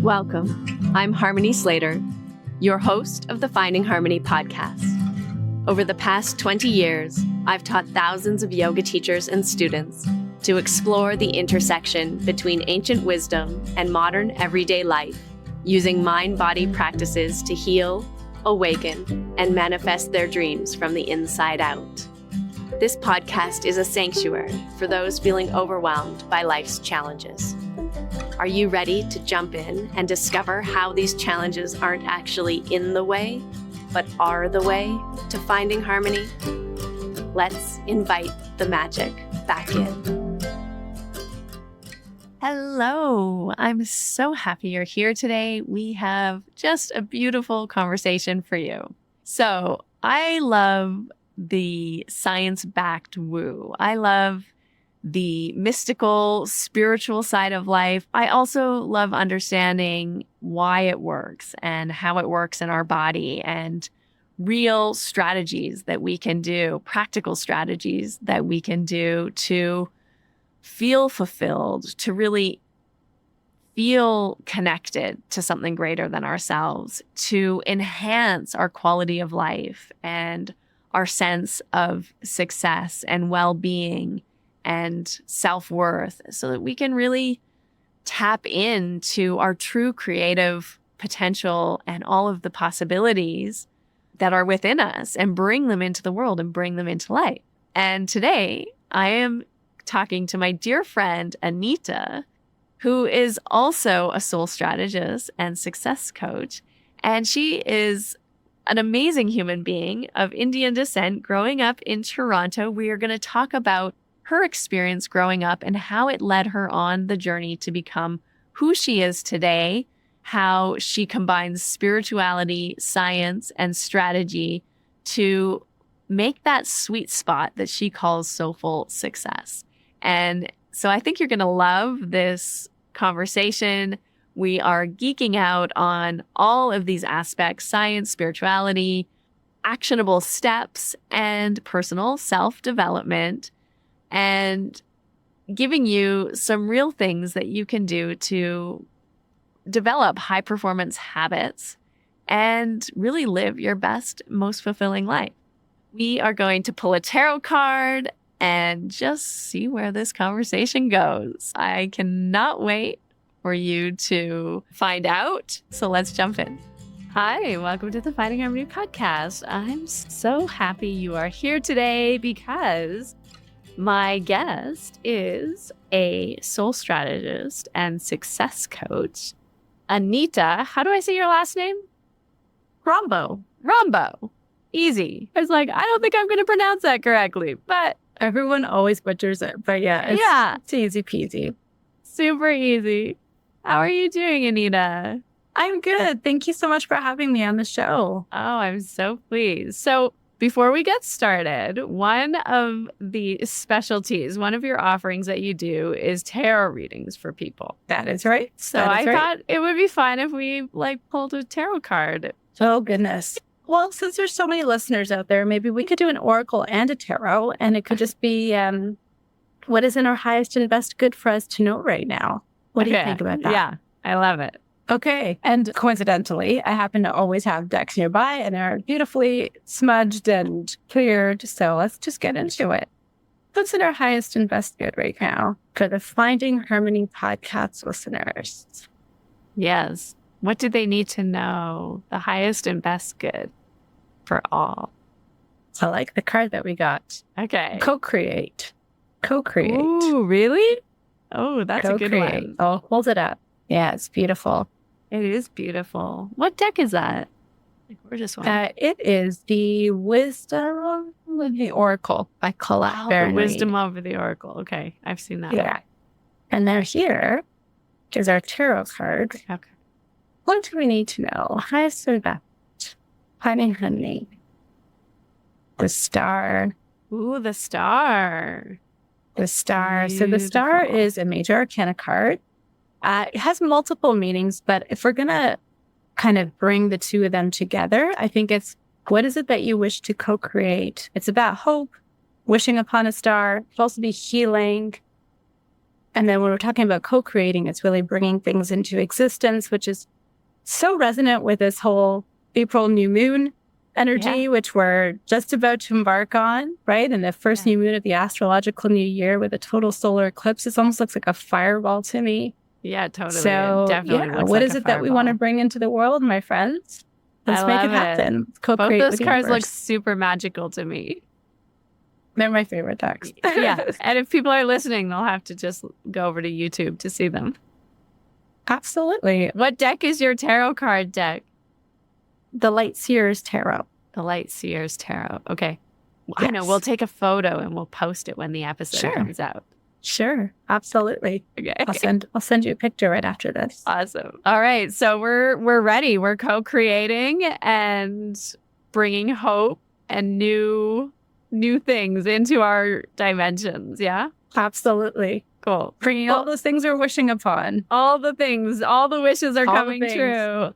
Welcome. I'm Harmony Slater, your host of the Finding Harmony podcast. Over the past 20 years, I've taught thousands of yoga teachers and students to explore the intersection between ancient wisdom and modern everyday life, using mind-body practices to heal, awaken, and manifest their dreams from the inside out. This podcast is a sanctuary for those feeling overwhelmed by life's challenges. Are you ready to jump in and discover how these challenges aren't actually in the way, but are the way to finding harmony? Let's invite the magic back in. Hello, I'm so happy you're here today. We have just a beautiful conversation for you. So I love the science-backed woo. I love the mystical, spiritual side of life. I also love understanding why it works and how it works in our body and real strategies that we can do, practical strategies that we can do to feel fulfilled, to really feel connected to something greater than ourselves, to enhance our quality of life and our sense of success and well-being and self-worth, so that we can really tap into our true creative potential and all of the possibilities that are within us and bring them into the world and bring them into light. And today I am talking to my dear friend, Anita, who is also a soul strategist and success coach. And she is an amazing human being of Indian descent growing up in Toronto. We are going to talk about her experience growing up and how it led her on the journey to become who she is today, how she combines spirituality, science, and strategy to make that sweet spot that she calls soulful success. And so I think you're going to love this conversation. We are geeking out on all of these aspects: science, spirituality, actionable steps, and personal self-development, and giving you some real things that you can do to develop high performance habits and really live your best, most fulfilling life. We are going to pull a tarot card and just see where this conversation goes. I cannot wait for you to find out. So let's jump in. Hi, welcome to the Finding Harmony podcast. I'm so happy you are here today because my guest is a soul strategist and success coach, Anita. How do I say your last name? Rombough. Rombough. Easy. I was like, I don't think I'm going to pronounce that correctly, but Everyone always butchers it, but it's easy peasy. Super easy. How are you doing, Anita? I'm good. Thank you so much for having me on the show. Oh, I'm so pleased. So before we get started, one of the specialties, one of your offerings that you do is tarot readings for people. That is right. So I thought it would be fun if we pulled a tarot card. Oh, goodness. Well, since there's so many listeners out there, maybe we could do an oracle and a tarot, and it could just be what is in our highest and best good for us to know right now. What do you think about that? Yeah, I love it. Okay. And coincidentally, I happen to always have decks nearby, and they're beautifully smudged and cleared. So let's just get into it. What's in our highest and best good right now for the Finding Harmony podcast listeners? Yes. What do they need to know? The highest and best good for all. I like the card that we got. Okay. Co-create. Ooh, really? Oh, that's a good one. Oh, hold it up. Yeah, it's beautiful. It is beautiful. What deck is that? Gorgeous one. It is the Wisdom of the Oracle by Colette Baron. Wisdom over the Oracle. Okay, I've seen that. Yeah. And now here is our tarot card. Okay. What do we need to know? Highest and best. Finding Harmony. The Star. Ooh, the Star. The Star. So the Star is a major arcana card. It has multiple meanings, but if we're going to kind of bring the two of them together, I think it's, what is it that you wish to co-create? It's about hope, wishing upon a star. It could also be healing, And then when we're talking about co-creating, it's really bringing things into existence, which is so resonant with this whole April new moon energy, which we're just about to embark on, right? And the first new moon of the astrological new year with a total solar eclipse, it almost looks like a fireball to me. Yeah, totally. So, it definitely looks what like is a it that we want to fireball. bring into the world, my friends? Let's make it happen. Let's Both co-create those with the cards look universe. super magical to me. They're my favorite decks. Yeah. And if people are listening, they'll have to just go over to YouTube to see them. Absolutely. What deck is your tarot card deck? The Light Seers Tarot. The Light Seers Tarot. Okay. Yes. I know. We'll take a photo and we'll post it when the episode comes out. Sure. Absolutely. Okay. I'll send you a picture right after this. Awesome. All right. So we're ready. We're co-creating and bringing hope and new things into our dimensions. Yeah. Absolutely. Cool. Bringing all those things we're wishing upon. All the things, all the wishes are All the coming things. true.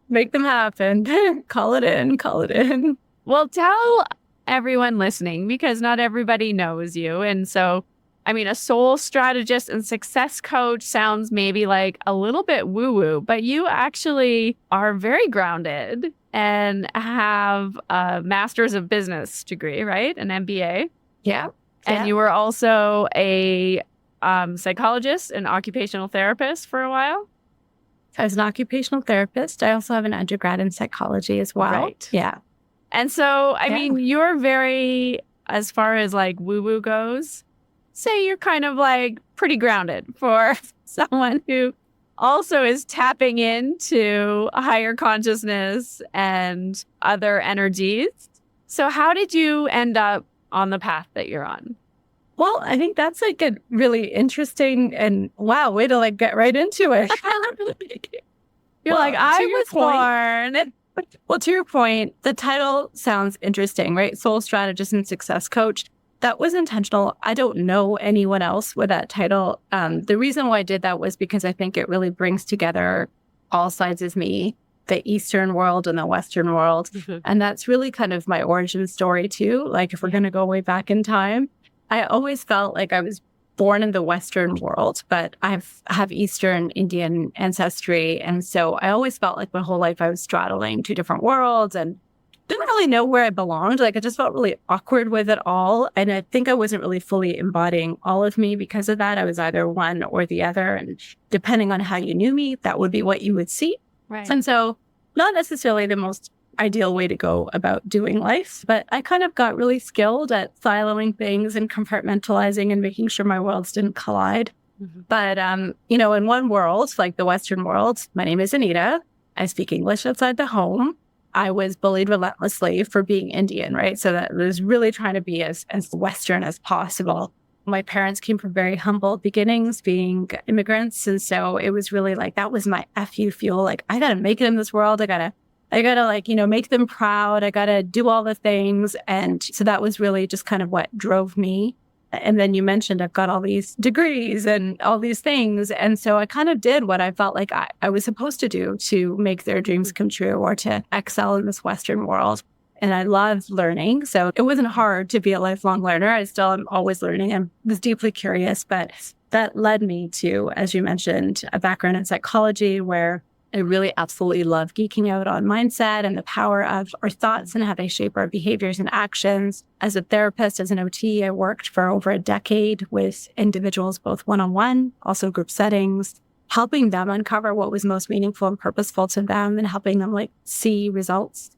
Make them happen. Call it in. Call it in. Well, tell everyone listening, because not everybody knows you. And so, I mean, a soul strategist and success coach sounds maybe like a little bit woo-woo, but you actually are very grounded and have a master's of business degree, right? An MBA. Yeah. And you were also a psychologist and occupational therapist for a while. I was an occupational therapist. I also have an undergrad in psychology as well. Right. Yeah. And so, I mean, you're very, as far as like woo-woo goes, say you're kind of like pretty grounded for someone who also is tapping into a higher consciousness and other energies. So how did you end up on the path that you're on? Well, I think that's like a really interesting and wow, way to like get right into it. You're like, I was born. Well, to your point, the title sounds interesting, right? Soul strategist and success coach. That was intentional. I don't know anyone else with that title. The reason why I did that was because I think it really brings together all sides of me, the Eastern world and the Western world. Mm-hmm. And that's really kind of my origin story too. Like if we're going to go way back in time, I always felt like I was born in the Western world, but I have Eastern Indian ancestry. And so I always felt like my whole life I was straddling two different worlds and didn't really know where I belonged. Like I just felt really awkward with it all. And I think I wasn't really fully embodying all of me because of that. I was either one or the other. And depending on how you knew me, that would be what you would see. Right. And so not necessarily the most ideal way to go about doing life, but I kind of got really skilled at siloing things and compartmentalizing and making sure my worlds didn't collide. Mm-hmm. But, in one world, like the Western world, my name is Anita. I speak English outside the home. I was bullied relentlessly for being Indian, right? So that was really trying to be as Western as possible. My parents came from very humble beginnings, being immigrants. And so it was really like, that was my FU fuel. Like, I got to make it in this world. I gotta like, make them proud. I got to do all the things. And so that was really just kind of what drove me. And then you mentioned I've got all these degrees and all these things. And so I kind of did what I felt like I was supposed to do to make their dreams come true or to excel in this Western world. And I loved learning. So it wasn't hard to be a lifelong learner. I still am always learning. I was deeply curious, but that led me to, as you mentioned, a background in psychology where I really absolutely love geeking out on mindset and the power of our thoughts and how they shape our behaviors and actions. As a therapist, as an OT, I worked for over a decade with individuals, both one-on-one, also group settings, helping them uncover what was most meaningful and purposeful to them and helping them see results.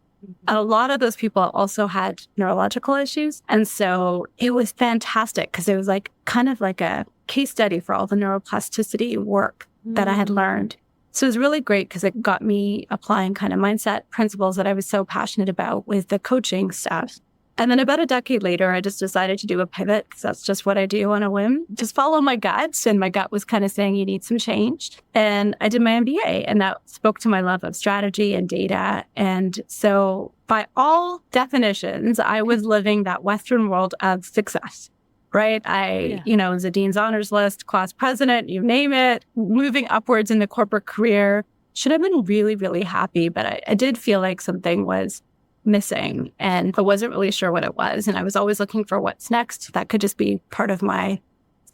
A lot of those people also had neurological issues. And so it was fantastic because it was kind of like a case study for all the neuroplasticity work that I had learned. So it was really great because it got me applying kind of mindset principles that I was so passionate about with the coaching stuff. And then about a decade later, I just decided to do a pivot because that's just what I do on a whim. Just follow my gut. And my gut was kind of saying you need some change. And I did my MBA and that spoke to my love of strategy and data. And so by all definitions, I was living that Western world of success. Right. I was a Dean's Honors List, class president, you name it, moving upwards in the corporate career. Should have been really, really happy. But I did feel like something was missing and I wasn't really sure what it was. And I was always looking for what's next. That could just be part of my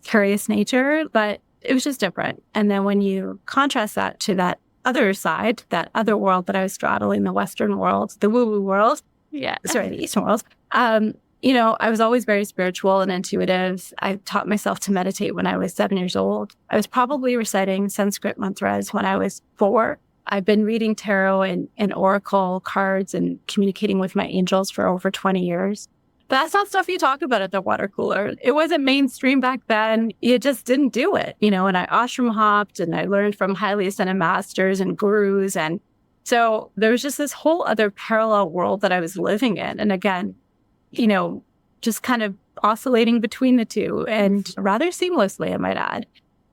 curious nature, but it was just different. And then when you contrast that to that other side, that other world that I was straddling, the Western world, the woo-woo world, the Eastern world, I was always very spiritual and intuitive. I taught myself to meditate when I was 7 years old. I was probably reciting Sanskrit mantras when I was 4. I've been reading tarot and oracle cards and communicating with my angels for over 20 years. But that's not stuff you talk about at the water cooler. It wasn't mainstream back then. You just didn't do it, and I ashram hopped and I learned from highly ascended masters and gurus. And so there was just this whole other parallel world that I was living in. And again, just kind of oscillating between the two and rather seamlessly, I might add.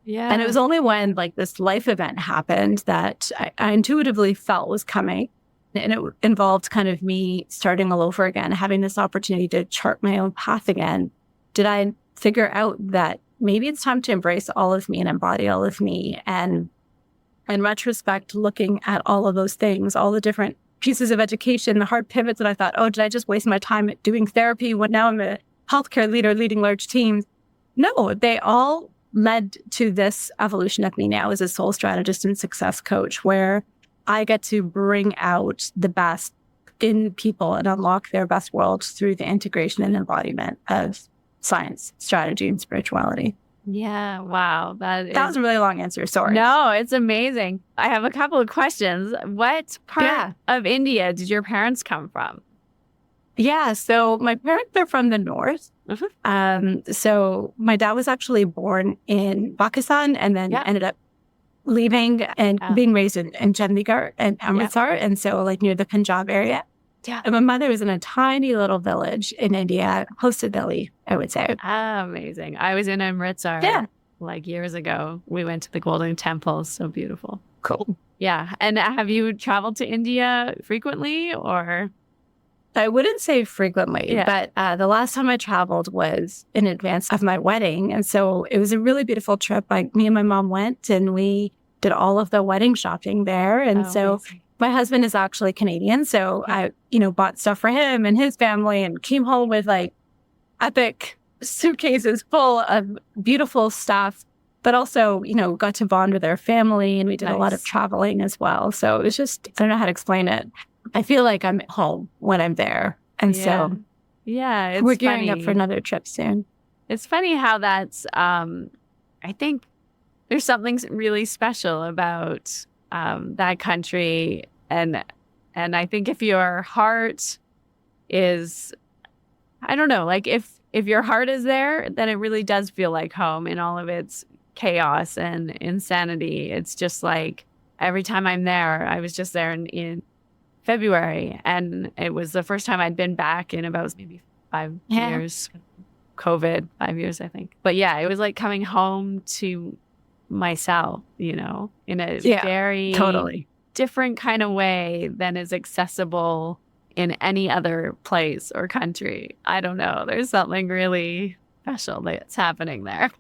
Yeah. And it was only when this life event happened that I intuitively felt was coming. And it involved kind of me starting all over again, having this opportunity to chart my own path again. Did I figure out that maybe it's time to embrace all of me and embody all of me? And in retrospect, looking at all of those things, all the different pieces of education, the hard pivots that I thought, oh, did I just waste my time doing therapy when now I'm a healthcare leader leading large teams? No, they all led to this evolution of me now as a soul strategist and success coach, where I get to bring out the best in people and unlock their best worlds through the integration and embodiment of science, strategy, and spirituality. Yeah. Wow. That was a really long answer. Sorry. No, it's amazing. I have a couple of questions. What part of India did your parents come from? Yeah. So my parents are from the north. So my dad was actually born in Pakistan and then ended up leaving and being raised in Chandigarh and Amritsar. And so near the Punjab area. Yeah. And my mother was in a tiny little village in India, close to Delhi, I would say. Amazing. I was in Amritsar years ago. We went to the Golden Temple. So beautiful. Cool. Yeah. And have you traveled to India frequently or? I wouldn't say frequently, but the last time I traveled was in advance of my wedding. And so it was a really beautiful trip. Me and my mom went and we did all of the wedding shopping there. And amazing. My husband is actually Canadian. So I, bought stuff for him and his family and came home with epic suitcases full of beautiful stuff, but also, got to bond with their family and we did a lot of traveling as well. So it was just, I don't know how to explain it. I feel like I'm home when I'm there. And so it's we're gearing up for another trip soon. It's funny how that's, I think there's something really special about that country. And I think if your heart is, I don't know, if your heart is there, then it really does feel like home in all of its chaos and insanity. It's just every time I'm there, I was just there in February, and it was the first time I'd been back in about maybe 5 years. COVID, 5 years, I think. But it was like coming home to myself, in a very totally different kind of way than is accessible in any other place or country. I don't know. There's something really special that's happening there.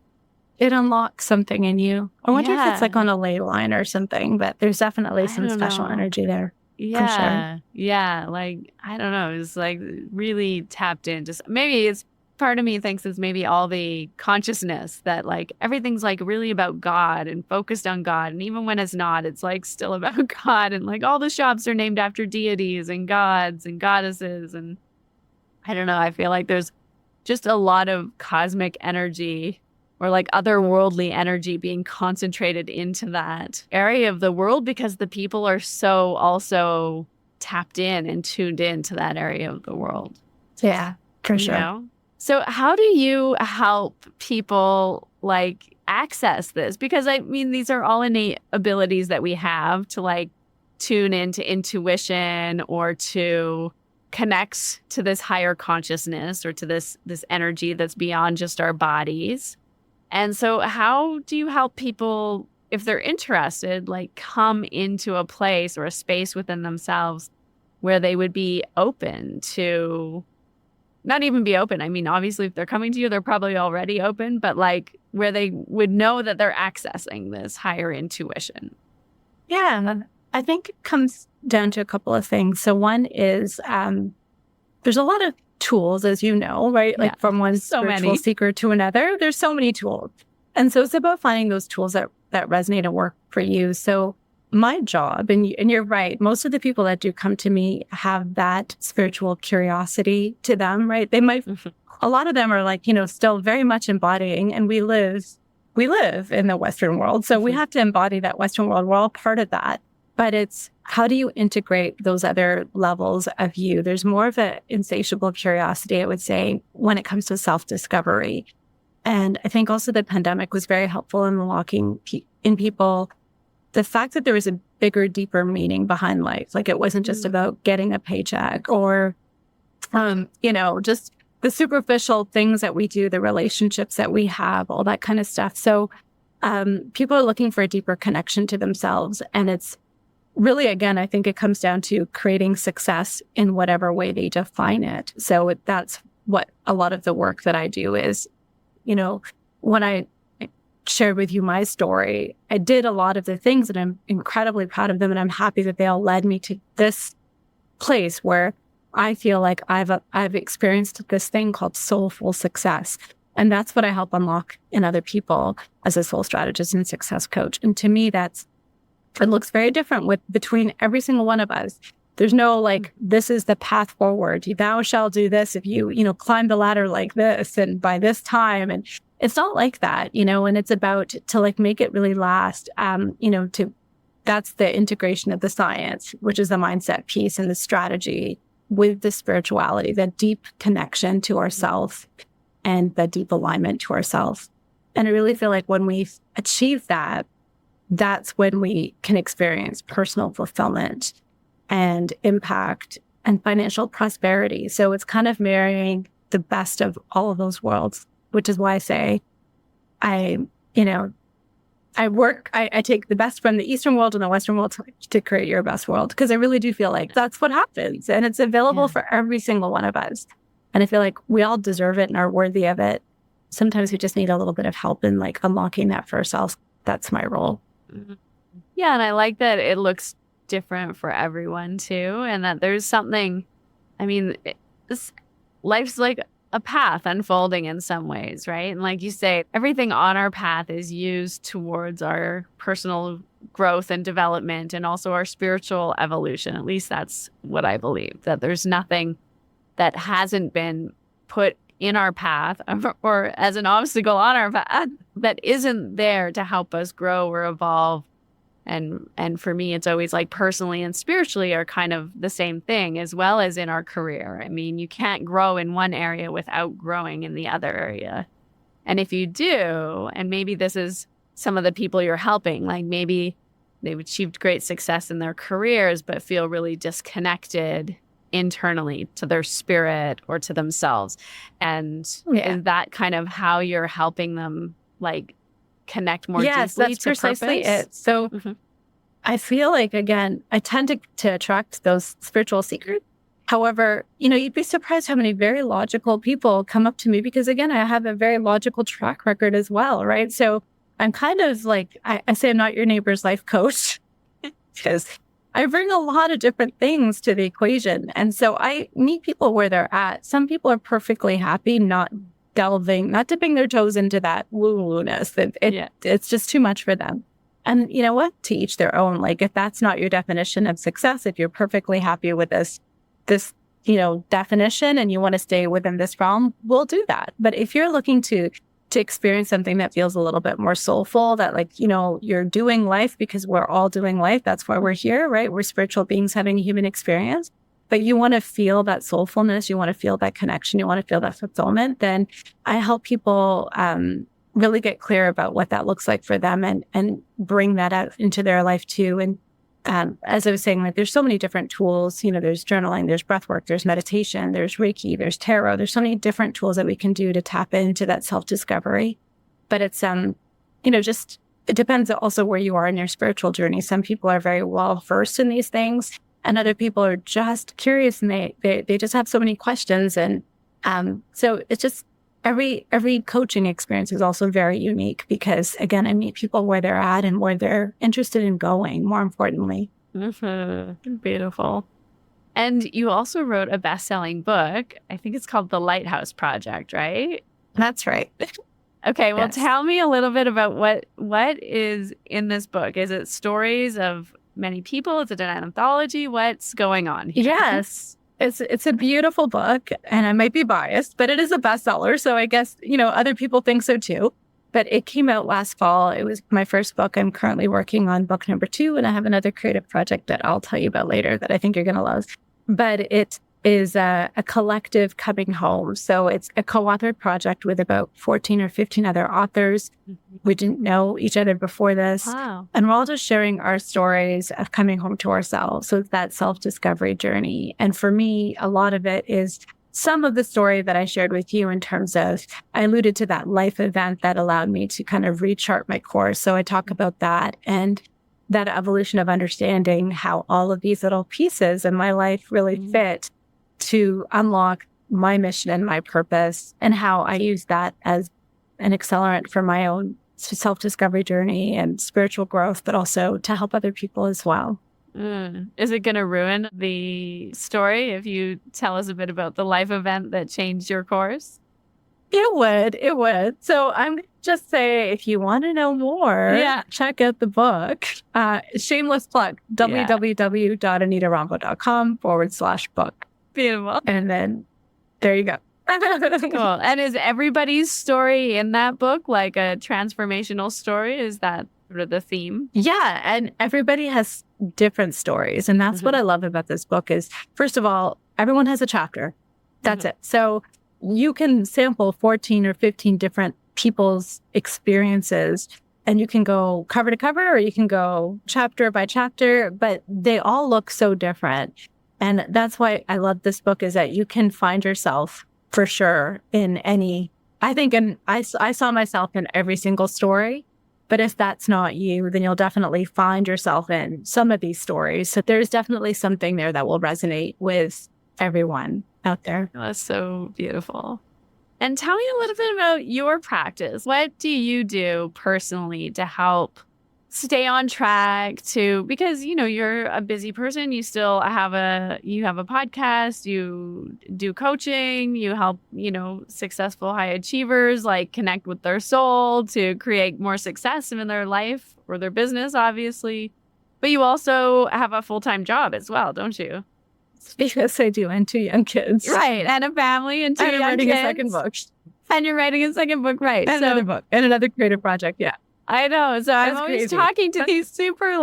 It unlocks something in you. I wonder if it's on a ley line or something, but there's definitely some special energy there. Yeah. Sure. Yeah. I don't know. It's really tapped in. Just maybe it's part of me thinks it's maybe all the consciousness that everything's really about God and focused on God. And even when it's not, it's still about God. And all the shops are named after deities and gods and goddesses. And I don't know. I feel like there's just a lot of cosmic energy or otherworldly energy being concentrated into that area of the world because the people are so also tapped in and tuned into that area of the world. Yeah, for sure. So how do you help people access this? Because these are all innate abilities that we have to tune into intuition or to connect to this higher consciousness or to this energy that's beyond just our bodies. And so how do you help people, if they're interested, come into a place or a space within themselves where they would be open to, not even be open. Obviously, if they're coming to you, they're probably already open, but where they would know that they're accessing this higher intuition. Yeah, I think it comes down to a couple of things. So one is there's a lot of tools, as you know, right? Yeah. Like from one So spiritual many. seeker to another, there's so many tools. And so it's about finding those tools that resonate and work for you. So my job, and you're right, most of the people that do come to me have that spiritual curiosity to them, right? They might, a lot of them are like, still very much embodying, and we live in the Western world. So we have to embody that Western world. We're all part of that. But it's how do you integrate those other levels of you? There's more of an insatiable curiosity, I would say, when it comes to self-discovery. And I think also the pandemic was very helpful in unlocking in people the fact that there was a bigger, deeper meaning behind life. Like it wasn't just about getting a paycheck or, just the superficial things that we do, the relationships that we have, all that kind of stuff. So people are looking for a deeper connection to themselves. And it's really, again, I think it comes down to creating success in whatever way they define it. So that's what a lot of the work that I do is, when I shared with you my story, I did a lot of the things and I'm incredibly proud of them. And I'm happy that they all led me to this place where I feel like I've experienced this thing called soulful success. And that's what I help unlock in other people as a soul strategist and success coach. And to me, it looks very different between every single one of us. There's no like, this is the path forward. Thou shall do this if you, climb the ladder like this and by this time. And it's not like that, and it's about to like make it really last, that's the integration of the science, which is the mindset piece and the strategy with the spirituality, the deep connection to ourselves and the deep alignment to ourselves. And I really feel like when we achieve that, that's when we can experience personal fulfillment and impact and financial prosperity. So it's kind of marrying the best of all of those worlds, which is why I say I take the best from the Eastern world and the Western world to create your best world. Because I really do feel like that's what happens. And it's available for every single one of us. And I feel like we all deserve it and are worthy of it. Sometimes we just need a little bit of help in like unlocking that for ourselves. That's my role. Yeah. And I like that it looks different for everyone too. And that there's something, life's like a path unfolding in some ways, right? And like you say, everything on our path is used towards our personal growth and development and also our spiritual evolution. At least that's what I believe, that there's nothing that hasn't been put in our path or as an obstacle on our path that isn't there to help us grow or evolve. And for me, it's always like personally and spiritually are kind of the same thing, as well as in our career. I mean, you can't grow in one area without growing in the other area. And if you do, and maybe this is some of the people you're helping, like maybe they've achieved great success in their careers, but feel really disconnected internally to their spirit or to themselves. And is that kind of how you're helping them like connect more deeply that's to precisely purpose? it. So I feel like, again, I tend to attract those spiritual seekers. However, you'd be surprised how many very logical people come up to me because, again, I have a very logical track record as well, right? So I'm kind of like, I say I'm not your neighbor's life coach because I bring a lot of different things to the equation. And so I meet people where they're at. Some people are perfectly happy not dipping their toes into that woo-woo-ness. It's just too much for them. And you know what? To each their own. Like if that's not your definition of success, if you're perfectly happy with this, definition and you want to stay within this realm, we'll do that. But if you're looking to experience something that feels a little bit more soulful, that you're doing life because we're all doing life. That's why we're here, right? We're spiritual beings having a human experience. But you want to feel that soulfulness, you want to feel that connection, you want to feel that fulfillment, then I help people really get clear about what that looks like for them and bring that out into their life too. And as I was saying, like there's so many different tools, there's journaling, there's breathwork, there's meditation, there's Reiki, there's tarot. There's so many different tools that we can do to tap into that self-discovery. But it's, it depends also where you are in your spiritual journey. Some people are very well versed in these things. And other people are just curious and they just have so many questions. And so it's just every coaching experience is also very unique because, again, I meet people where they're at and where they're interested in going, more importantly. Beautiful. And you also wrote a best-selling book. I think it's called The Lighthouse Project, right? That's right. Okay, well, Yes. tell me a little bit about what is in this book. Is it stories of many people? Is it an anthology? What's going on here? Yes. It's a beautiful book, and I might be biased, but it is a bestseller. So I guess, other people think so too. But it came out last fall. It was my first book. I'm currently working on book number 2, and I have another creative project that I'll tell you about later that I think you're going to love. But it is a collective coming home. So it's a co-authored project with about 14 or 15 other authors. We didn't know each other before this. Wow. And we're all just sharing our stories of coming home to ourselves. So it's that self-discovery journey. And for me, a lot of it is some of the story that I shared with you in terms of, I alluded to that life event that allowed me to kind of rechart my course. So I talk about that and that evolution of understanding how all of these little pieces in my life really fit to unlock my mission and my purpose, and how I use that as an accelerant for my own self-discovery journey and spiritual growth, but also to help other people as well. Is it going to ruin the story if you tell us a bit about the life event that changed your course? It would. So I'm going to just say, if you want to know more, check out the book. Shameless plug, www.anitarombough.com/book. Beautiful. And then there you go. Cool. And is everybody's story in that book like a transformational story? Is that sort of the theme? Yeah. And everybody has different stories. And that's what I love about this book is, first of all, everyone has a chapter. That's it. So you can sample 14 or 15 different people's experiences, and you can go cover to cover, or you can go chapter by chapter, but they all look so different. And that's why I love this book, is that you can find yourself for sure in any, I think, and I saw myself in every single story. But if that's not you, then you'll definitely find yourself in some of these stories. So there's definitely something there that will resonate with everyone out there. That's so beautiful. And tell me a little bit about your practice. What do you do personally to help stay on track because, you're a busy person. You still have a podcast, you do coaching, you help, successful high achievers like connect with their soul to create more success in their life or their business, obviously. But you also have a full-time job as well, don't you? Because I do, and 2 young kids. Right. And a family and 2 young kids. And I'm writing a second book. And you're writing a second book, right. And another book. And another creative project, yeah. I know. So I'm always talking to these super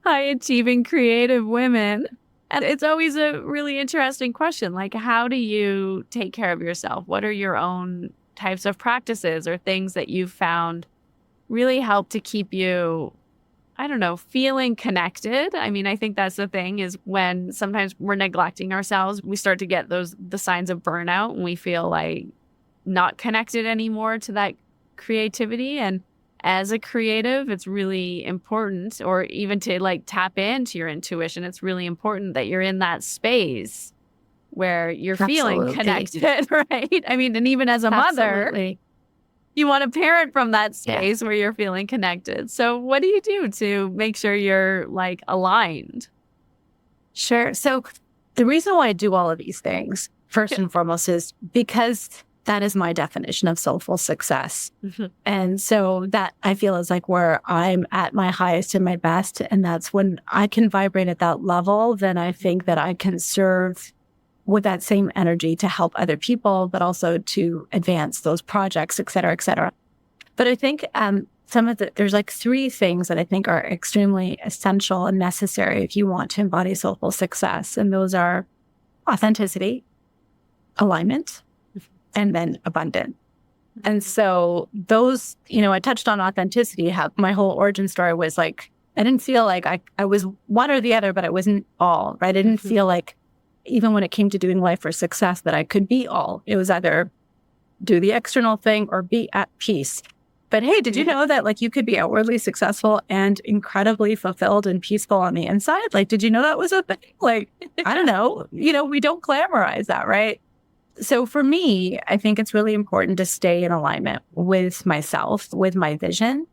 high achieving creative women. And it's always a really interesting question. Like, how do you take care of yourself? What are your own types of practices or things that you've found really help to keep you, I don't know, feeling connected? I mean, I think that's the thing, is when sometimes we're neglecting ourselves, we start to get the signs of burnout, and we feel like not connected anymore to that creativity. And as a creative, it's really important, or even to tap into your intuition, it's really important that you're in that space where you're feeling connected, right? I mean, and even as a mother, you want to parent from that space where you're feeling connected. So what do you do to make sure you're aligned? Sure. So the reason why I do all of these things, first and foremost, is because that is my definition of soulful success. And so that, I feel, is where I'm at my highest and my best. And that's when I can vibrate at that level, then I think that I can serve with that same energy to help other people, but also to advance those projects, et cetera, et cetera. But I think there's 3 things that I think are extremely essential and necessary if you want to embody soulful success. And those are authenticity, alignment, and then abundant. And so those, I touched on authenticity, how my whole origin story was I didn't feel like I was one or the other, but I wasn't all, right? I didn't feel like, even when it came to doing life for success, that I could be all. It was either do the external thing or be at peace. But hey, did you know that you could be outwardly successful and incredibly fulfilled and peaceful on the inside? Did you know that was a thing? I don't know. We don't glamorize that, right? So for me, I think it's really important to stay in alignment with myself, with my vision.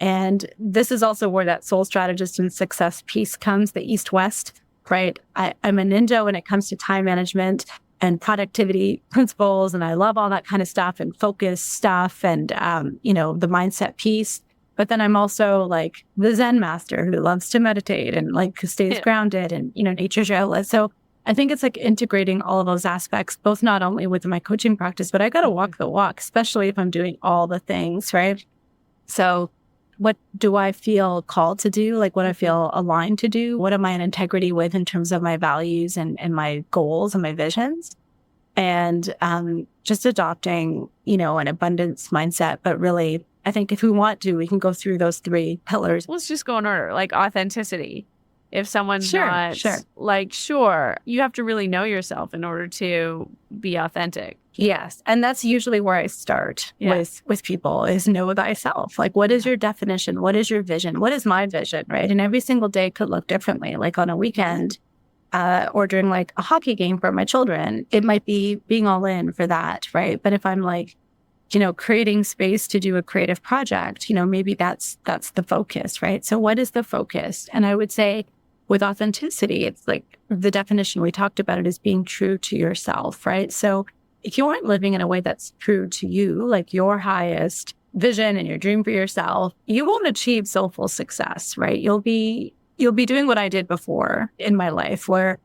And this is also where that soul strategist and success piece comes, the East-West right? I'm a ninja when it comes to time management and productivity principles. And I love all that kind of stuff and focus stuff and, the mindset piece. But then I'm also like the Zen master who loves to meditate and like stays grounded and, nature's your outlet. So I think it's like integrating all of those aspects, both not only with my coaching practice, but I got to walk the walk, especially if I'm doing all the things, right? So what do I feel called to do? Like what I feel aligned to do? What am I in integrity with in terms of my values and my goals and my visions? And just adopting, an abundance mindset. But really, I think if we want to, we can go through those 3 pillars. Let's just go in order, like authenticity. If someone's Sure. sure, you have to really know yourself in order to be authentic. Yes. And that's usually where I start with people is know thyself. Like, what is your definition? What is your vision? What is my vision? Right. And every single day could look differently. Like on a weekend or during like a hockey game for my children, it might be being all in for that. Right. But if I'm like, creating space to do a creative project, maybe that's the focus. Right. So what is the focus? And I would say with authenticity, it's like the definition we talked about it is being true to yourself. Right. So if you aren't living in a way that's true to you, like your highest vision and your dream for yourself, you won't achieve soulful success, right? You'll be doing what I did before in my life where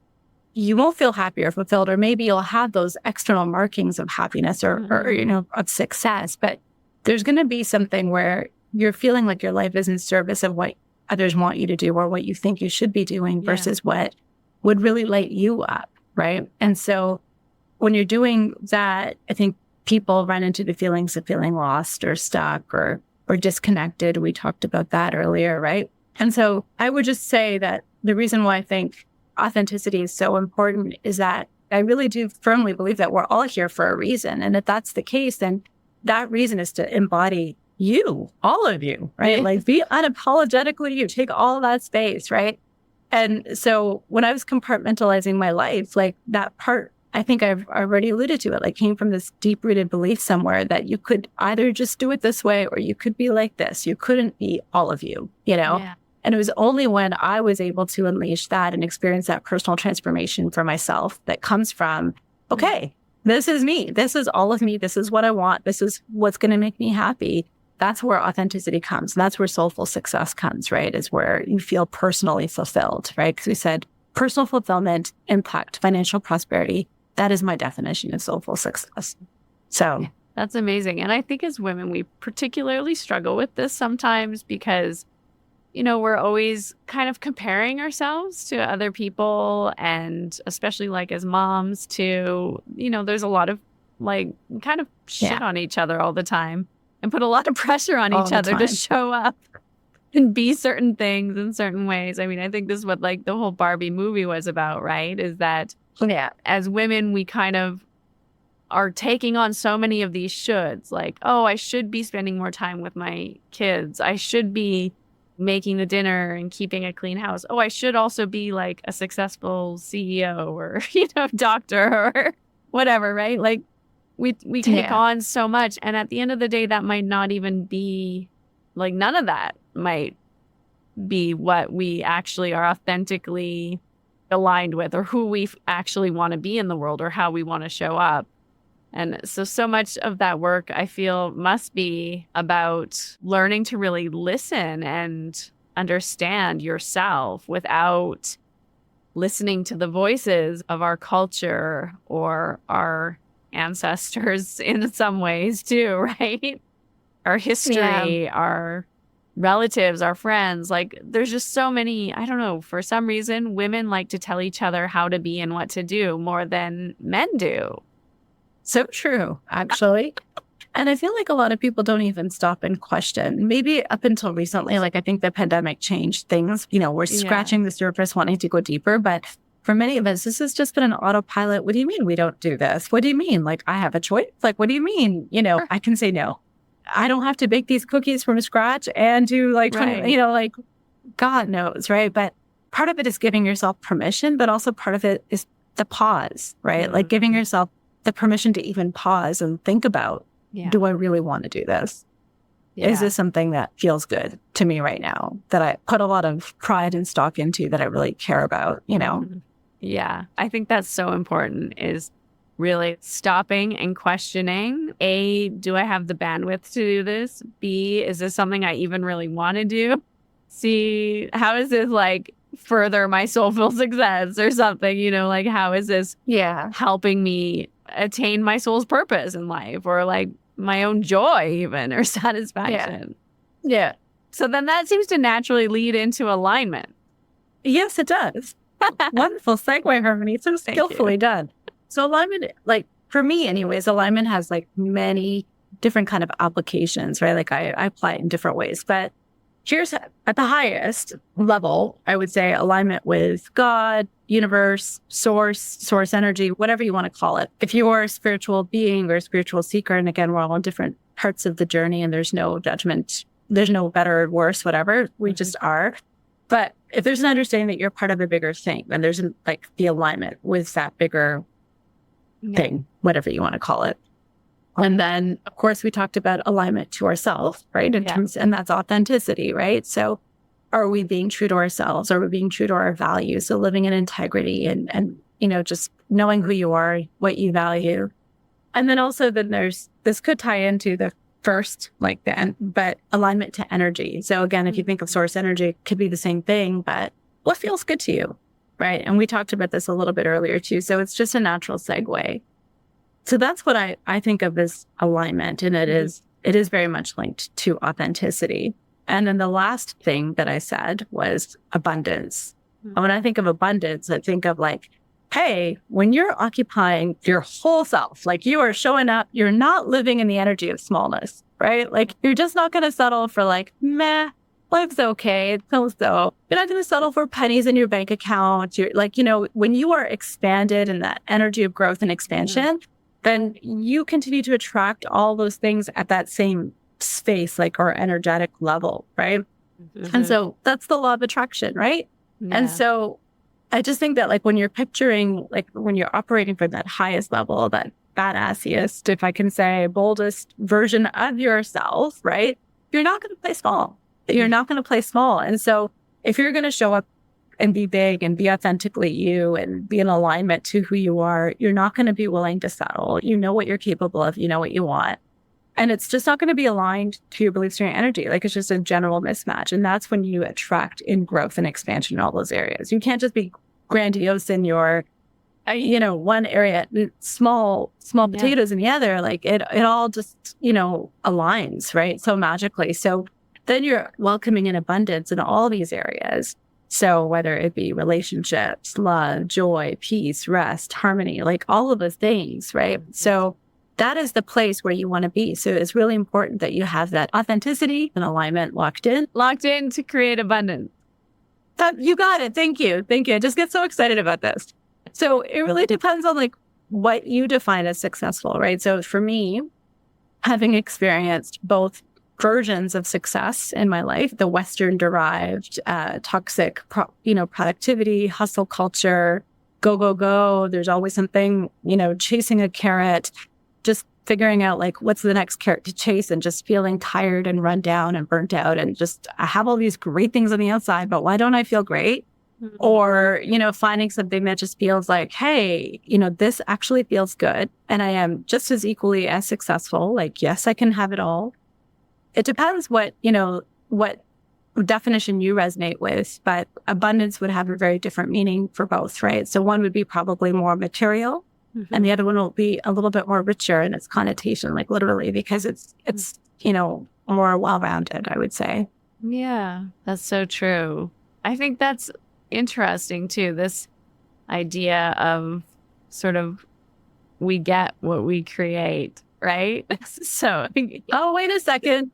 you won't feel happy or fulfilled, or maybe you'll have those external markings of happiness or of success, but there's going to be something where you're feeling like your life is in service of what others want you to do or what you think you should be doing versus what would really light you up, right? And so when you're doing that, I think people run into the feelings of feeling lost or stuck or disconnected. We talked about that earlier, right? And so I would just say that the reason why I think authenticity is so important is that I really do firmly believe that we're all here for a reason. And if that's the case, then that reason is to embody you, all of you, right? Like be unapologetically you, take all that space, right? And so when I was compartmentalizing my life, like that part, I think I've already alluded to it, like came from this deep-rooted belief somewhere that you could either just do it this way or you could be like this. You couldn't be all of you, Yeah. And it was only when I was able to unleash that and experience that personal transformation for myself that comes from, okay, this is me. This is all of me. This is what I want. This is what's going to make me happy. That's where authenticity comes. And that's where soulful success comes, right? Is where you feel personally fulfilled, right? Because we said personal fulfillment, impact, financial prosperity. That is my definition of soulful success. So that's amazing. And I think as women, we particularly struggle with this sometimes because, we're always kind of comparing ourselves to other people. And especially like as moms too, there's a lot of like kind of shit on each other all the time and put a lot of pressure on each other to show up and be certain things in certain ways. I mean, I think this is what like the whole Barbie movie was about, right? Is that as women, we kind of are taking on so many of these shoulds, like, oh, I should be spending more time with my kids. I should be making the dinner and keeping a clean house. Oh, I should also be like a successful CEO or, doctor or whatever, right? Like we take on so much. And at the end of the day, that might not even be like, none of that might be what we actually are authentically aligned with or who we actually want to be in the world or how we want to show up. And so much of that work I feel must be about learning to really listen and understand yourself without listening to the voices of our culture or our ancestors in some ways too, right? Our history, our relatives, our friends, like there's just so many, I don't know, for some reason, women like to tell each other how to be and what to do more than men do. So true, actually. And I feel like a lot of people don't even stop and question. Maybe up until recently, like I think the pandemic changed things. We're scratching the surface, wanting to go deeper. But for many of us, this has just been an autopilot. What do you mean we don't do this? What do you mean? Like I have a choice? Like, what do you mean? I can say no. I don't have to bake these cookies from scratch and do like, 20, like God knows, right? But part of it is giving yourself permission, but also part of it is the pause, right? Like giving yourself the permission to even pause and think about, do I really want to do this? Is Yeah. this something that feels good to me right now, that I put a lot of pride and stock into, that I really care about, you know? Mhm. Yeah. I think that's so important is really stopping and questioning. A, do I have the bandwidth to do this? B, is this something I even really want to do? C, how is this like further my soulful success or something? Like how is this Yeah. helping me attain my soul's purpose in life or like my own joy even or Yeah. satisfaction? Yeah. So then that seems to naturally lead into alignment. Yes, it does. Wonderful segue, Harmony. So Thank you. skillfully done. So alignment, like for me anyways, alignment has like many different kind of applications, right? Like I apply it in different ways, but here's at the highest level, I would say alignment with God, universe, source energy, whatever you want to call it. If you are a spiritual being or a spiritual seeker, and again, we're all in different parts of the journey and there's no judgment, there's no better or worse, whatever, we just are. But if there's an understanding that you're part of a bigger thing, then there's like the alignment with that bigger thing, whatever you want to call it. And then, of course, we talked about alignment to ourselves, right? In terms, and that's authenticity, right? So are we being true to ourselves? Are we being true to our values? So living in integrity and just knowing who you are, what you value. And then also then this could tie into the first, like but alignment to energy. So again, if you think of source energy, it could be the same thing, but what feels good to you, right? And we talked about this a little bit earlier too. So it's just a natural segue. So that's what I think of as alignment. And it is very much linked to authenticity. And then the last thing that I said was abundance. And when I think of abundance, I think of like, hey, when you're occupying your whole self, like you are showing up, you're not living in the energy of smallness, right? Like you're just not going to settle for like, meh, life's okay. It's so. You're not going to settle for pennies in your bank account. You're like, when you are expanded in that energy of growth and expansion, then you continue to attract all those things at that same space, like or energetic level, right? And so that's the law of attraction, right? Yeah. And so I just think that like when you're picturing, like when you're operating from that highest level, that badassiest, if I can say, boldest version of yourself, right? You're not going to play small. You're not going to play small. And so if you're going to show up and be big and be authentically you and be in alignment to who you are, you're not going to be willing to settle. You know what you're capable of. You know what you want. And it's just not going to be aligned to your beliefs or your energy. Like it's just a general mismatch. And that's when you attract in growth and expansion in all those areas. You can't just be grandiose in your, one area, small potatoes in the other. Like it all just, aligns, right? So magically. So then you're welcoming in abundance in all these areas. So whether it be relationships, love, joy, peace, rest, harmony, like all of those things, right? So that is the place where you want to be. So it's really important that you have that authenticity and alignment locked in. Locked in to create abundance. You got it. Thank you. Thank you. I just get so excited about this. So it really depends on like what you define as successful, right? So for me, having experienced both versions of success in my life, the Western derived, toxic, productivity, hustle culture, go, go, go. There's always something, chasing a carrot, just figuring out like what's the next carrot to chase and just feeling tired and run down and burnt out and just I have all these great things on the outside, but why don't I feel great? Or, finding something that just feels like, hey, this actually feels good. And I am just as equally as successful. Like, yes, I can have it all. It depends what definition you resonate with, but abundance would have a very different meaning for both, right? So one would be probably more material and the other one will be a little bit more richer in its connotation, like literally, because it's more well-rounded, I would say. Yeah, that's so true. I think that's interesting too. This idea of sort of we get what we create, right? So, oh, wait a second.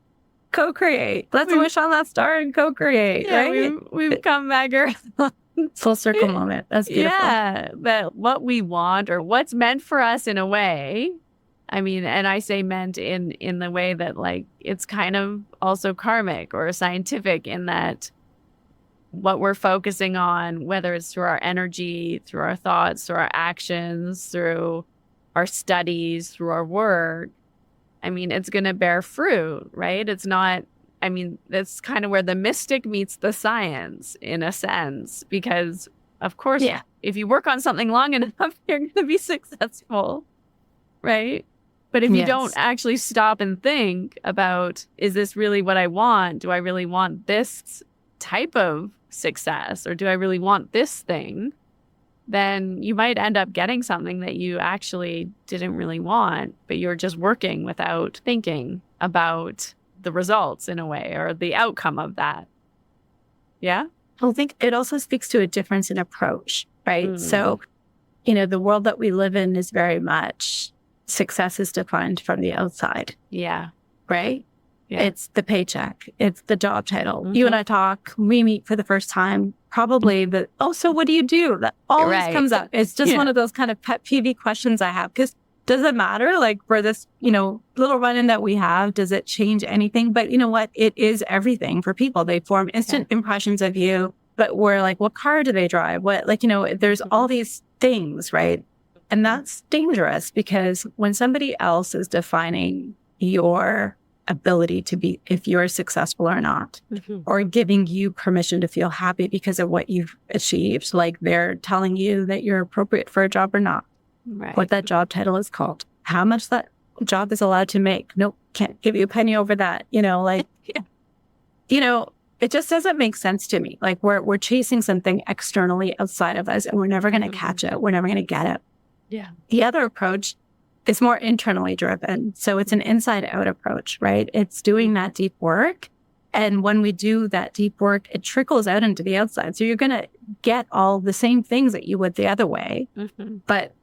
Co-create. Let's wish on that star and co-create, right? We've come back around. Full circle moment. That's beautiful. Yeah, but what we want or what's meant for us in a way, I mean, and I say meant in the way that like it's kind of also karmic or scientific in that what we're focusing on, whether it's through our energy, through our thoughts, through our actions, through our studies, through our work, I mean, it's going to bear fruit, right? It's not, I mean, that's kind of where the mystic meets the science in a sense, because of course, Yeah. if you work on something long enough, you're going to be successful, right? But if you don't Yes. actually stop and think about, is this really what I want? Do I really want this type of success, or do I really want this thing? Then you might end up getting something that you actually didn't really want, but you're just working without thinking about the results in a way, or the outcome of that. Yeah? I think it also speaks to a difference in approach, right? So, the world that we live in is very much success is defined from the outside. Yeah. Right? Yeah. It's the paycheck. It's the job title. You and I talk, we meet for the first time, probably so what do you do? That always comes up. It's just one of those kind of pet peeve questions I have, because does it matter? Like for this, little run-in that we have, does it change anything? But you know what? It is everything for people. They form instant impressions of you, but we're like, what car do they drive? What, there's all these things, right? And that's dangerous, because when somebody else is defining your ability to be, if you're successful or not, or giving you permission to feel happy because of what you've achieved, like they're telling you that you're appropriate for a job or not, what that job title is called, how much that job is allowed to make. Nope, can't give you a penny over that. It just doesn't make sense to me. Like we're chasing something externally outside of us, and we're never going to catch it. We're never going to get it. Yeah. The other approach is more internally driven. So it's an inside out approach, right? It's doing that deep work. And when we do that deep work, it trickles out into the outside. So you're going to get all the same things that you would the other way, but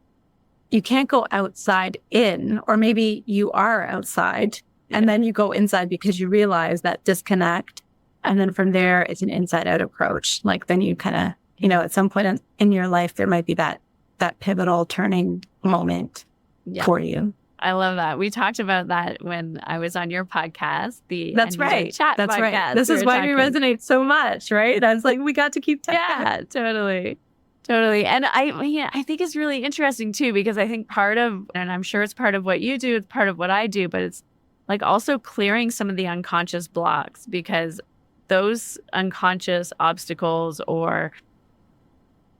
you can't go outside in, or maybe you are outside and then you go inside because you realize that disconnect. And then from there, it's an inside out approach. Like then you kind of, at some point in your life, there might be that pivotal turning moment for you. I love that. We talked about that when I was on your podcast. That's right. Chat That's podcast. Right. This is why we resonate so much, right? I was like, we got to keep talking. Yeah, totally. And I think it's really interesting too, because I think and I'm sure it's part of what you do, it's part of what I do, but it's like also clearing some of the unconscious blocks, because those unconscious obstacles or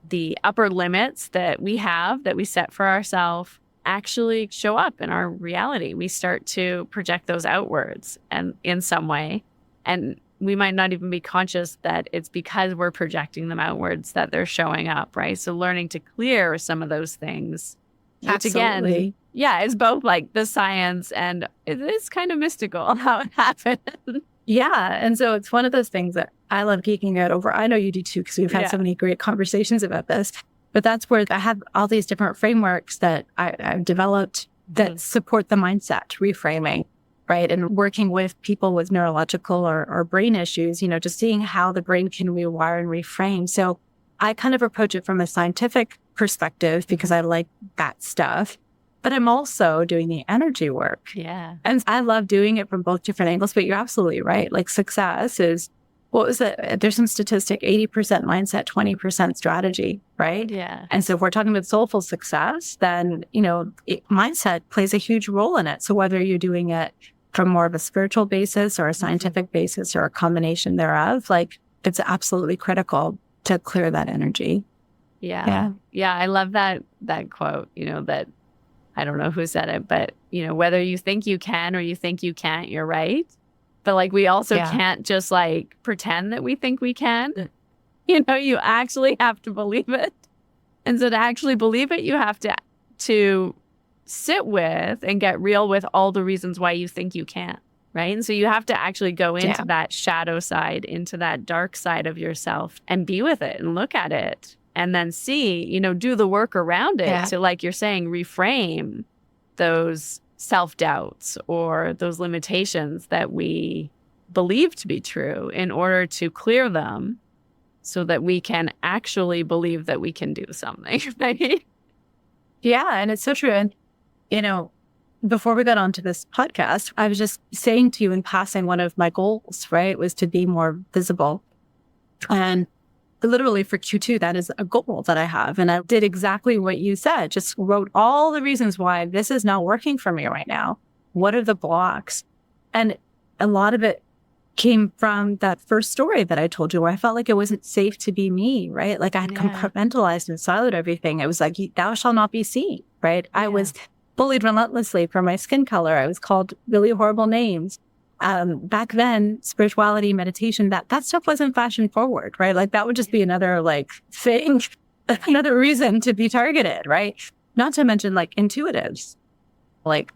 the upper limits that we have, that we set for ourselves, actually show up in our reality. We start to project those outwards and in some way. And we might not even be conscious that it's because we're projecting them outwards that they're showing up, right? So learning to clear some of those things, which again, is both like the science and it is kind of mystical how it happened. Yeah. And so it's one of those things that I love geeking out over. I know you do too, because we've had so many great conversations about this. But that's where I have all these different frameworks that I've developed that support the mindset reframing, right? And working with people with neurological or brain issues, just seeing how the brain can rewire and reframe. So I kind of approach it from a scientific perspective because I like that stuff. But I'm also doing the energy work. Yeah. And I love doing it from both different angles. But you're absolutely right. Like success is, what was it? There's some statistic, 80% mindset, 20% strategy, right? Yeah. And so if we're talking about soulful success, then, mindset plays a huge role in it. So whether you're doing it from more of a spiritual basis or a scientific basis or a combination thereof, like it's absolutely critical to clear that energy. Yeah. I love that quote, that I don't know who said it, but, whether you think you can or you think you can't, you're right. But like, we also can't just like pretend that we think we can. You actually have to believe it. And so to actually believe it, you have to sit with and get real with all the reasons why you think you can't. Right. And so you have to actually go into that shadow side, into that dark side of yourself and be with it and look at it. And then see, do the work around it to, like you're saying, reframe those self-doubts or those limitations that we believe to be true in order to clear them so that we can actually believe that we can do something, right? Yeah, and it's so true. And, before we got onto this podcast, I was just saying to you in passing, one of my goals, right, was to be more visible. And literally for Q2, that is a goal that I have. And I did exactly what you said, just wrote all the reasons why this is not working for me right now. what are the blocks? And a lot of it came from that first story that I told you, where I felt like it wasn't safe to be me, right? Like I had compartmentalized and siloed everything. It was like, thou shalt not be seen, right? I was bullied relentlessly for my skin color. I was called really horrible names. Back then, spirituality, meditation, that stuff wasn't fashion forward, right? Like that would just be another like thing, another reason to be targeted, right? Not to mention like intuitives, like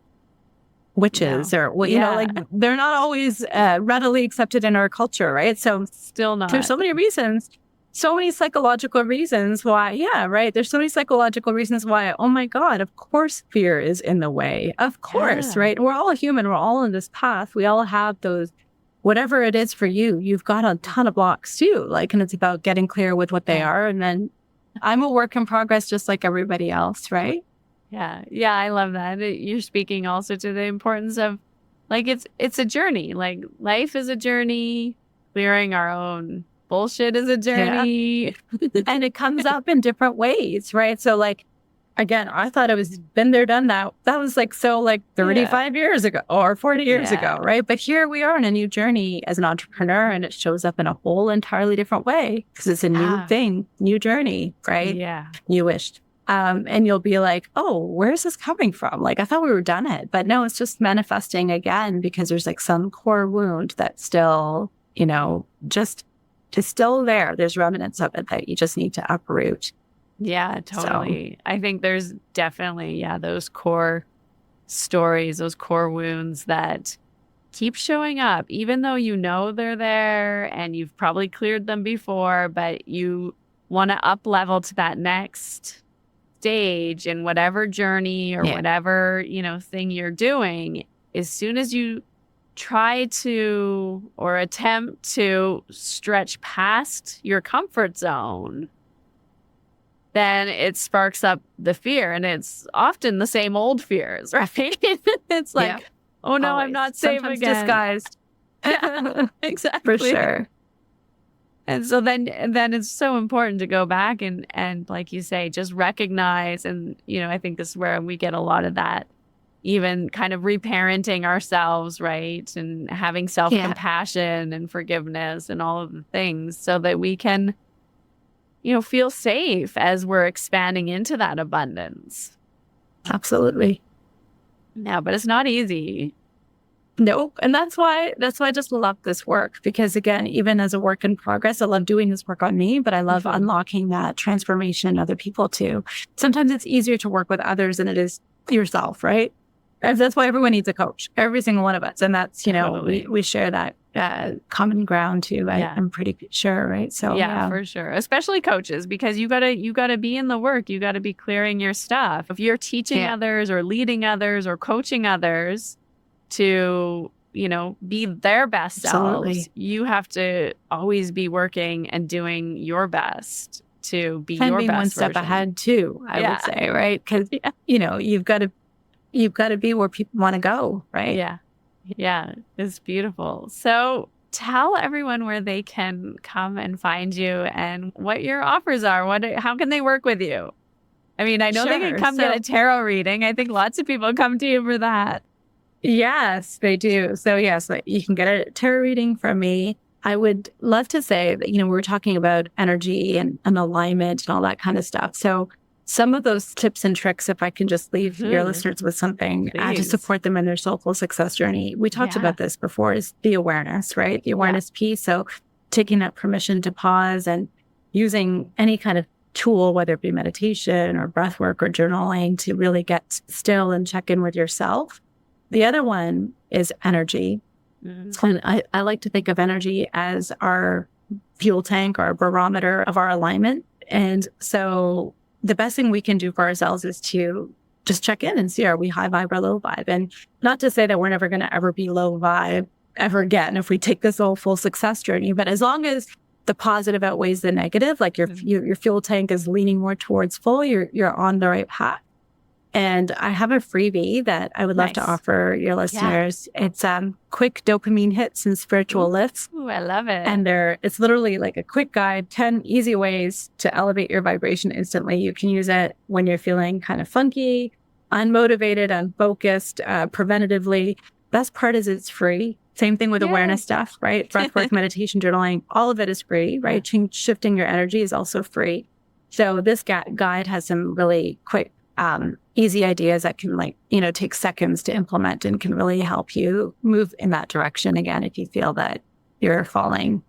witches or, well, you know, like they're not always readily accepted in our culture, right? So still not. There's so many reasons, so many psychological reasons why, right? There's so many psychological reasons why, oh my God, of course fear is in the way. Of course, right? We're all human. We're all on this path. We all have those, whatever it is for you, you've got a ton of blocks too. Like, and it's about getting clear with what they are. And then I'm a work in progress, just like everybody else, right? Yeah. Yeah. I love that. You're speaking also to the importance of like, it's a journey. Like life is a journey. Clearing our own bullshit is a journey. And it comes up in different ways, right? So like, again, I thought it was been there, done that. That was like, so like 35 years ago or 40 years ago, right? But here we are in a new journey as an entrepreneur, and it shows up in a whole entirely different way because it's a new thing, new journey, right? Yeah. Newish. And you'll be like, oh, where's this coming from? Like, I thought we were done it, but no, it's just manifesting again because there's like some core wound that's still, you know, just is still there. There's remnants of it that you just need to uproot. Yeah, totally. So, I think there's definitely, those core stories, those core wounds that keep showing up, even though you know they're there and you've probably cleared them before, but you want to up level to that next stage in whatever journey or whatever, you know, thing you're doing. As soon as you try to or attempt to stretch past your comfort zone, then it sparks up the fear. And it's often the same old fears, right? It's like, oh no, always. I'm not safe sometimes again. Disguised. Exactly. For sure. And so then it's so important to go back and like you say, just recognize. And, you know, I think this is where we get a lot of that, even kind of reparenting ourselves, right? And having self-compassion and forgiveness and all of the things so that we can, you know, feel safe as we're expanding into that abundance. Absolutely. Yeah, but it's not easy. Nope. And that's why I just love this work, because again, even as a work in progress, I love doing this work on me, but I love unlocking that transformation in other people too. Sometimes it's easier to work with others than it is yourself, right? And that's why everyone needs a coach, every single one of us. And that's, you know, we share that common ground too. I'm pretty sure, right? So yeah, for sure. Especially coaches, because you gotta be in the work. You gotta be clearing your stuff. If you're teaching others or leading others or coaching others to, you know, be their best selves, you have to always be working and doing your best to be your best one step version. Ahead too, I would say, right? Because you know, you've got to be where people want to go, right? Yeah, it's beautiful. So tell everyone where they can come and find you and what your offers are. How can they work with you? I mean, I know they can come get a tarot reading. I think lots of people come to you for that. Yes, they do. So yes, you can get a tarot reading from me. I would love to say that, you know, we were talking about energy and alignment and all that kind of stuff. So some of those tips and tricks, if I can just leave your listeners with something to support them in their soulful success journey. We talked about this before, is the awareness, right? The awareness piece. So taking that permission to pause and using any kind of tool, whether it be meditation or breath work or journaling, to really get still and check in with yourself. The other one is energy. And I like to think of energy as our fuel tank or our barometer of our alignment. And so the best thing we can do for ourselves is to just check in and see, are we high vibe or low vibe? And not to say that we're never going to ever be low vibe ever again if we take this whole full success journey, but as long as the positive outweighs the negative, like your fuel tank is leaning more towards full, you're on the right path. And I have a freebie that I would love to offer your listeners. It's quick dopamine hits and spiritual lifts. Ooh, I love it. And it's literally like a quick guide, 10 easy ways to elevate your vibration instantly. You can use it when you're feeling kind of funky, unmotivated, unfocused, preventatively. Best part is it's free. Same thing with awareness stuff, right? Breathwork, meditation, journaling, all of it is free, right? Shifting your energy is also free. So this guide has some really quick, easy ideas that can take seconds to implement and can really help you move in that direction again if you feel that you're falling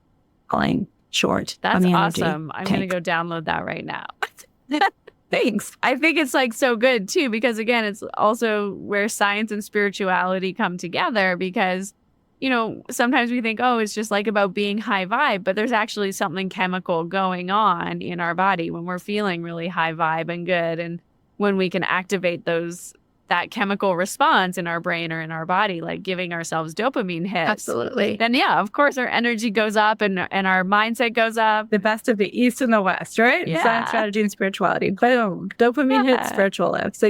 short. That's awesome. I'm going to go download that right now. Thanks. I think it's so good too, because again, it's also where science and spirituality come together because, sometimes we think, oh, it's just about being high vibe, but there's actually something chemical going on in our body when we're feeling really high vibe and good. And when we can activate that chemical response in our brain or in our body, like giving ourselves dopamine hits. Absolutely. Then of course our energy goes up and our mindset goes up. The best of the East and the West, right? Yeah. Science, strategy, and spirituality. Boom. Dopamine hits, spiritual lift. So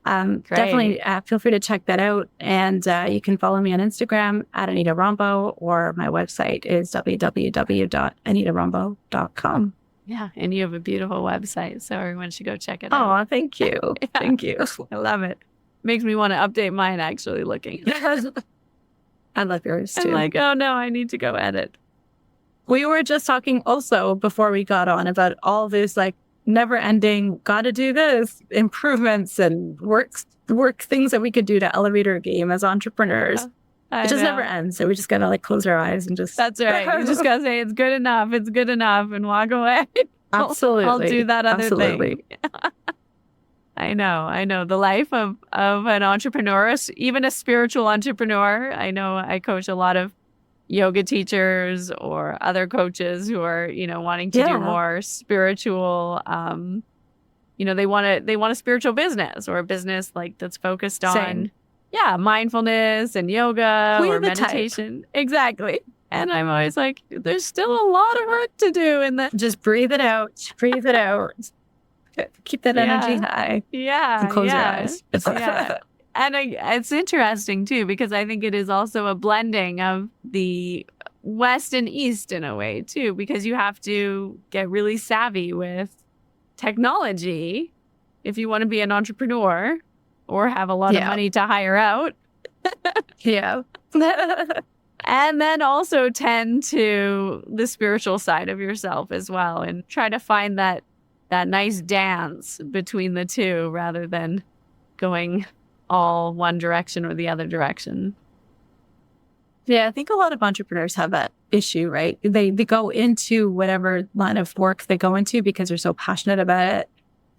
definitely feel free to check that out. And you can follow me on Instagram at Anita Rombough, or my website is www.anitaRombough.com. Yeah. And you have a beautiful website, so everyone should go check it out. Oh, thank you. Yeah. Thank you. I love it. Makes me want to update mine actually looking. I love yours too. I'm like, oh no, I need to go edit. We were just talking also before we got on about all this never ending, gotta do this, improvements and work things that we could do to elevate our game as entrepreneurs. It just never ends. So we just gotta close our eyes and just. That's right. You just gotta say it's good enough, and walk away. Absolutely. I'll do that other thing. I know. The life of an entrepreneur, even a spiritual entrepreneur. I know I coach a lot of yoga teachers or other coaches who are, wanting to do more spiritual, they want a spiritual business or a business that's focused on mindfulness and yoga or meditation. Exactly. And I'm always like, there's still a lot of work to do in that. Just breathe it out. Keep that energy high. Yeah. And close your eyes. Yeah. And it's interesting too, because I think it is also a blending of the West and East in a way too, because you have to get really savvy with technology if you want to be an entrepreneur or have a lot of money to hire out. Yeah. And then also tend to the spiritual side of yourself as well and try to find that nice dance between the two rather than going all one direction or the other direction. Yeah, I think a lot of entrepreneurs have that issue, right? They go into whatever line of work they go into because they're so passionate about it.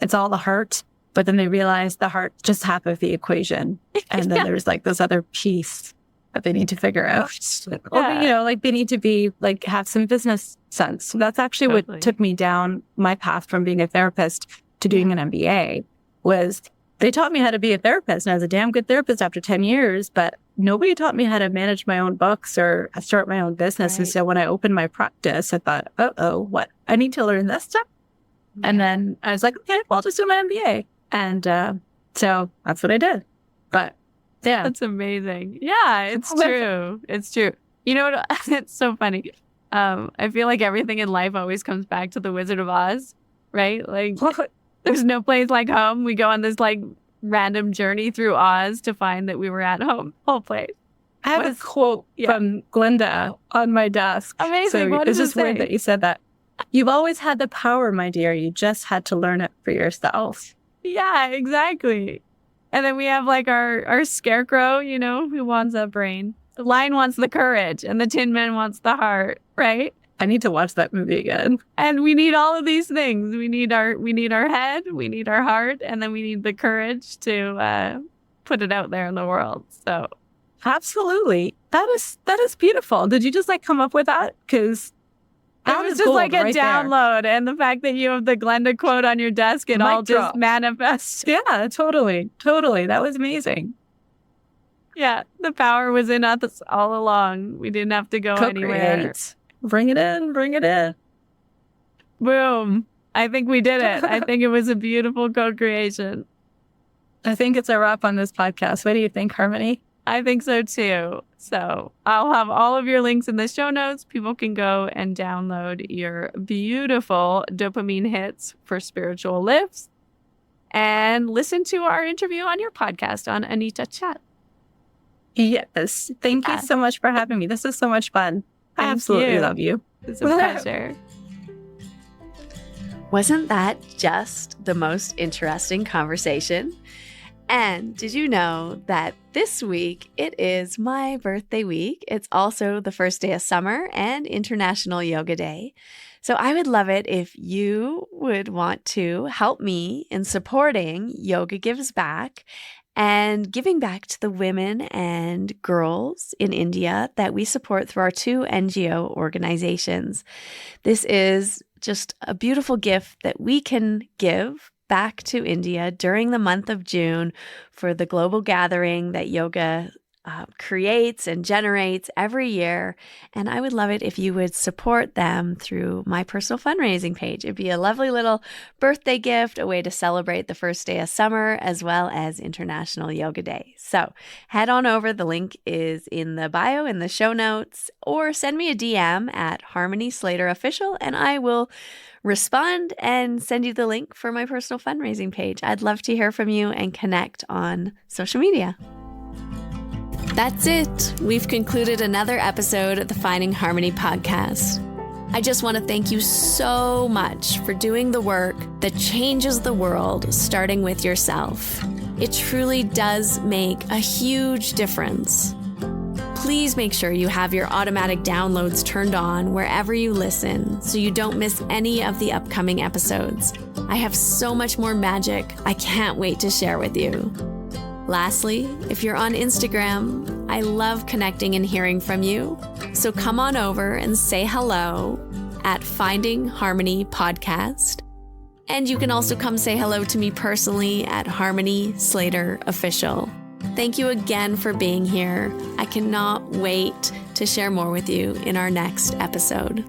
It's all the heart, but then they realize the heart's just half of the equation. And then there's this other piece that they need to figure out. Or, they need to be have some business sense. So that's actually what took me down my path from being a therapist to doing an MBA was they taught me how to be a therapist, and I was a damn good therapist after 10 years, but nobody taught me how to manage my own books or start my own business. Right. And so when I opened my practice, I thought, what? I need to learn this stuff. Yeah. And then I was like, okay, well, I'll just do my MBA. And so that's what I did. But yeah. That's amazing. Yeah, it's true. It's true. You know what? It's so funny. I feel like everything in life always comes back to the Wizard of Oz, right? There's no place like home. We go on this random journey through Oz to find that we were at home. Whole place. I have a quote from Glinda on my desk. Amazing. So it's just weird that you said that. You've always had the power, my dear. You just had to learn it for yourself. Yeah, exactly. And then we have our scarecrow, who wants a brain. The lion wants the courage and the Tin Man wants the heart, right? I need to watch that movie again. And we need all of these things. We need our head, we need our heart, and then we need the courage to put it out there in the world. So absolutely. That is beautiful. Did you just come up with that? Because it was just a download. There. And the fact that you have the Glenda quote on your desk, it all just manifests. Yeah, totally. That was amazing. Yeah, the power was in us all along. We didn't have to go anywhere. Bring it in. Boom. I think we did it. I think it was a beautiful co-creation. I think it's a wrap on this podcast. What do you think, Harmony? I think so too. So I'll have all of your links in the show notes. People can go and download your beautiful dopamine hits for spiritual lifts. and listen to our interview on your podcast on Anita Chat. Yes. Thank you so much for having me. This is so much fun. I absolutely love you. It's a pleasure. Wasn't that just the most interesting conversation? And did you know that this week it is my birthday week? It's also the first day of summer and International Yoga Day. So I would love it if you would want to help me in supporting Yoga Gives Back and giving back to the women and girls in India that we support through our 2 NGO organizations. This is just a beautiful gift that we can give back to India during the month of June for the global gathering that yoga creates and generates every year. And I would love it if you would support them through my personal fundraising page. It'd be a lovely little birthday gift, a way to celebrate the first day of summer, as well as International Yoga Day. So head on over. The link is in the bio in the show notes, or send me a DM at Harmony Slater Official, and I will respond and send you the link for my personal fundraising page. I'd love to hear from you and connect on social media. That's it. We've concluded another episode of the Finding Harmony podcast. I just want to thank you so much for doing the work that changes the world, starting with yourself. It truly does make a huge difference. Please make sure you have your automatic downloads turned on wherever you listen so you don't miss any of the upcoming episodes. I have so much more magic I can't wait to share with you. Lastly, if you're on Instagram, I love connecting and hearing from you. So come on over and say hello at Finding Harmony Podcast. And you can also come say hello to me personally at Harmony Slater Official. Thank you again for being here. I cannot wait to share more with you in our next episode.